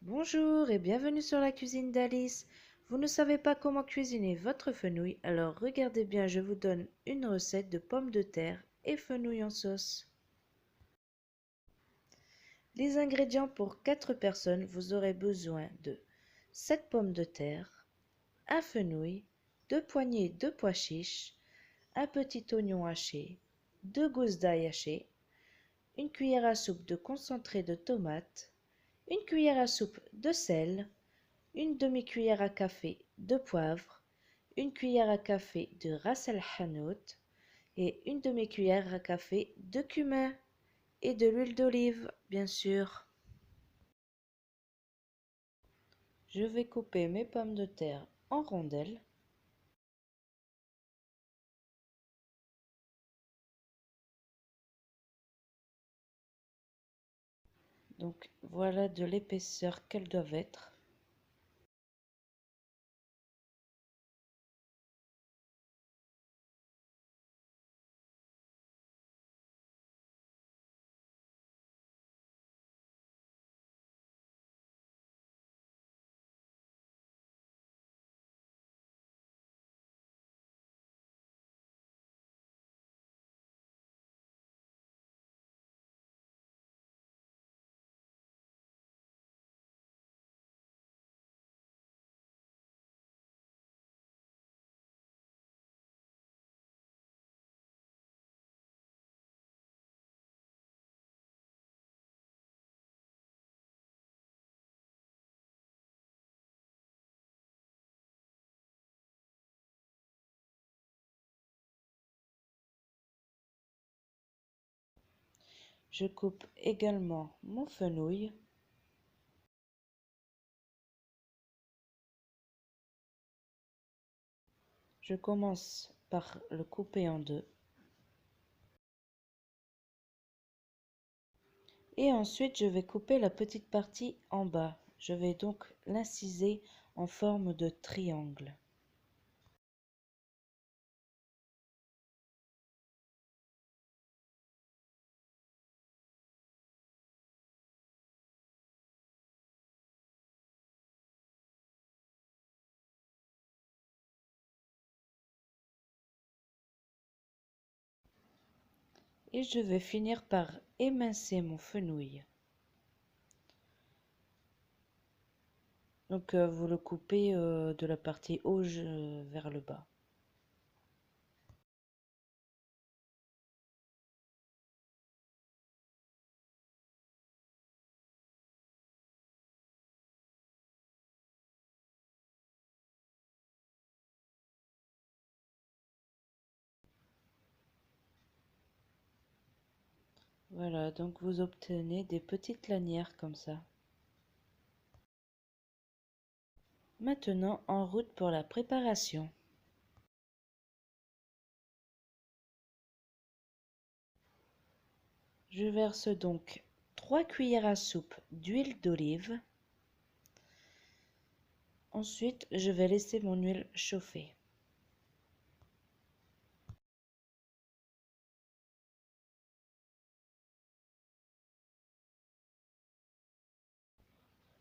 Bonjour et bienvenue sur la cuisine d'Alice. Vous ne savez pas comment cuisiner votre fenouil, alors regardez bien, je vous donne une recette de pommes de terre et fenouil en sauce. Les ingrédients pour 4 personnes, vous aurez besoin de 7 pommes de terre, un fenouil, 2 poignées de pois chiches, un petit oignon haché, 2 gousses d'ail hachées, une cuillère à soupe de concentré de tomate, une cuillère à soupe de sel, une demi-cuillère à café de poivre, une cuillère à café de ras el hanout et une demi-cuillère à café de cumin et de l'huile d'olive, bien sûr. Je vais couper mes pommes de terre en rondelles. Donc voilà de l'épaisseur qu'elles doivent être. Je coupe également mon fenouil. Je commence par le couper en deux. Et ensuite, je vais couper la petite partie en bas. Je vais donc l'inciser en forme de triangle. Et je vais finir par émincer mon fenouil. Donc vous le coupez de la partie haut vers le bas. Voilà, donc vous obtenez des petites lanières comme ça. Maintenant, en route pour la préparation. Je verse donc 3 cuillères à soupe d'huile d'olive. Ensuite, je vais laisser mon huile chauffer.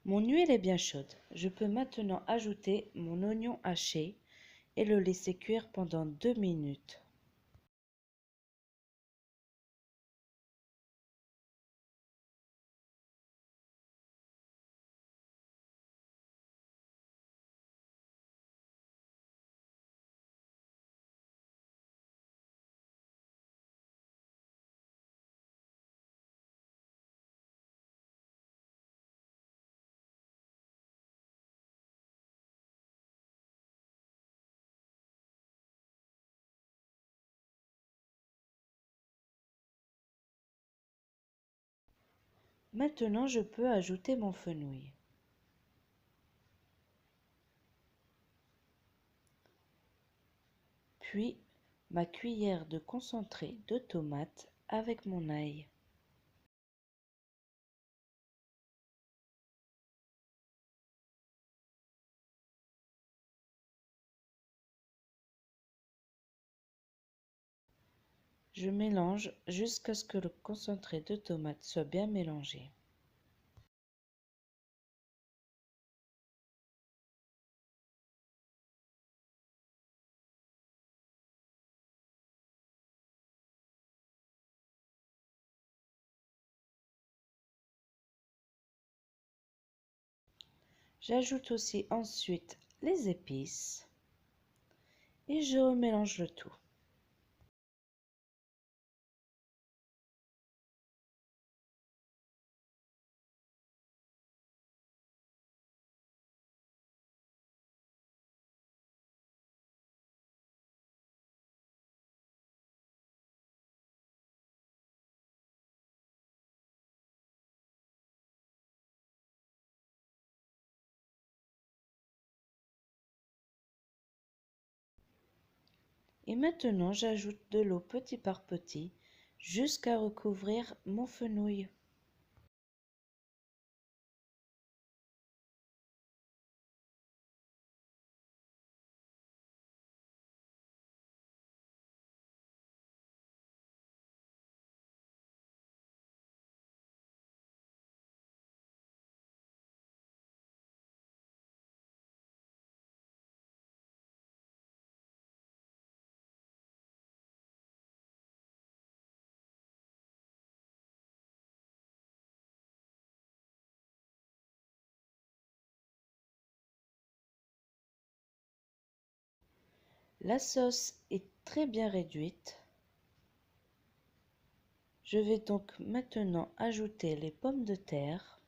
Mon huile est bien chaude. Je peux maintenant ajouter mon oignon haché et le laisser cuire pendant 2 minutes. Maintenant, je peux ajouter mon fenouil. Puis ma cuillère de concentré de tomate avec mon ail. Je mélange jusqu'à ce que le concentré de tomate soit bien mélangé. J'ajoute aussi ensuite les épices et je remélange le tout. Et maintenant, j'ajoute de l'eau petit par petit jusqu'à recouvrir mon fenouil. La sauce est très bien réduite. Je vais donc maintenant ajouter les pommes de terre.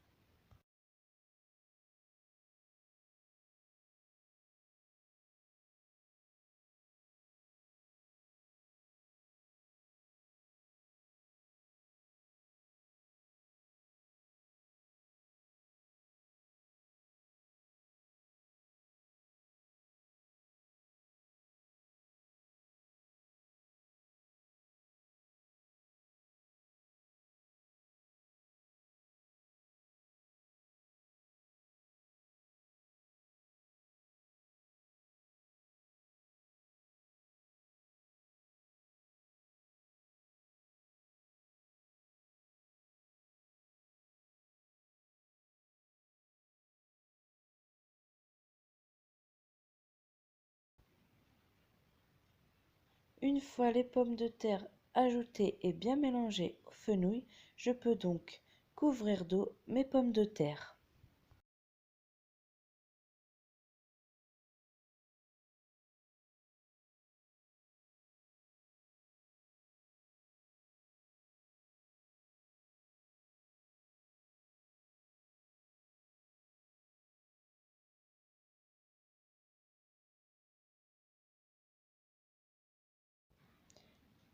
Une fois les pommes de terre ajoutées et bien mélangées au fenouil, je peux donc couvrir d'eau mes pommes de terre.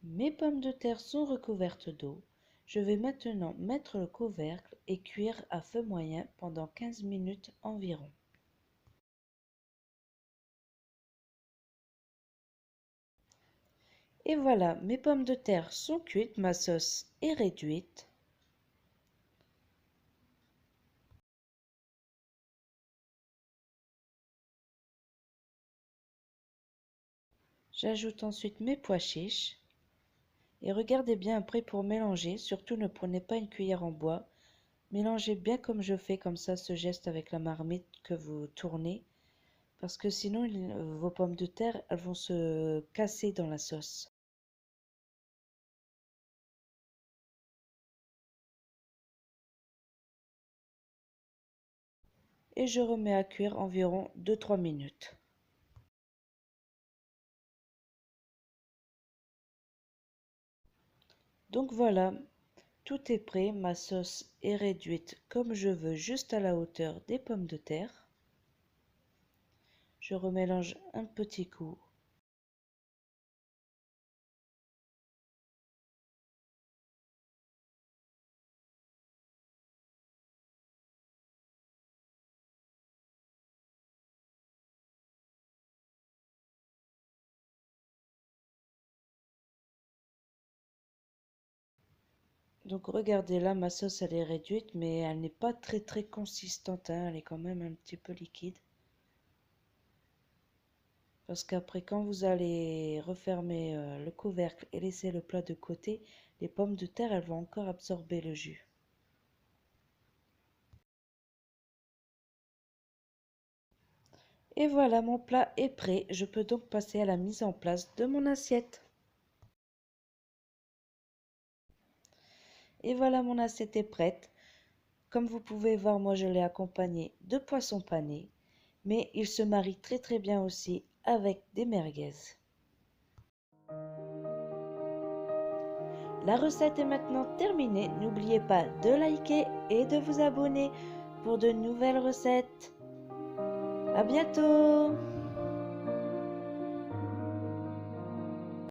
Mes pommes de terre sont recouvertes d'eau. Je vais maintenant mettre le couvercle et cuire à feu moyen pendant 15 minutes environ. Et voilà, mes pommes de terre sont cuites, ma sauce est réduite. J'ajoute ensuite mes pois chiches. Et regardez bien après pour mélanger, surtout ne prenez pas une cuillère en bois. Mélangez bien comme je fais, comme ça, ce geste avec la marmite que vous tournez. Parce que sinon, vos pommes de terre, elles vont se casser dans la sauce. Et je remets à cuire environ 2-3 minutes. Donc voilà, tout est prêt, ma sauce est réduite comme je veux, juste à la hauteur des pommes de terre. Je remélange un petit coup. Donc regardez là, ma sauce elle est réduite, mais elle n'est pas très consistante, hein, elle est quand même un petit peu liquide. Parce qu'après, quand vous allez refermer le couvercle et laisser le plat de côté, les pommes de terre, elles vont encore absorber le jus. Et voilà, mon plat est prêt. Je peux donc passer à la mise en place de mon assiette. Et voilà, mon assiette est prête. Comme vous pouvez voir, moi je l'ai accompagné de poissons panés, mais il se marie très très bien aussi avec des merguez. La recette est maintenant terminée. N'oubliez pas de liker et de vous abonner pour de nouvelles recettes. À bientôt!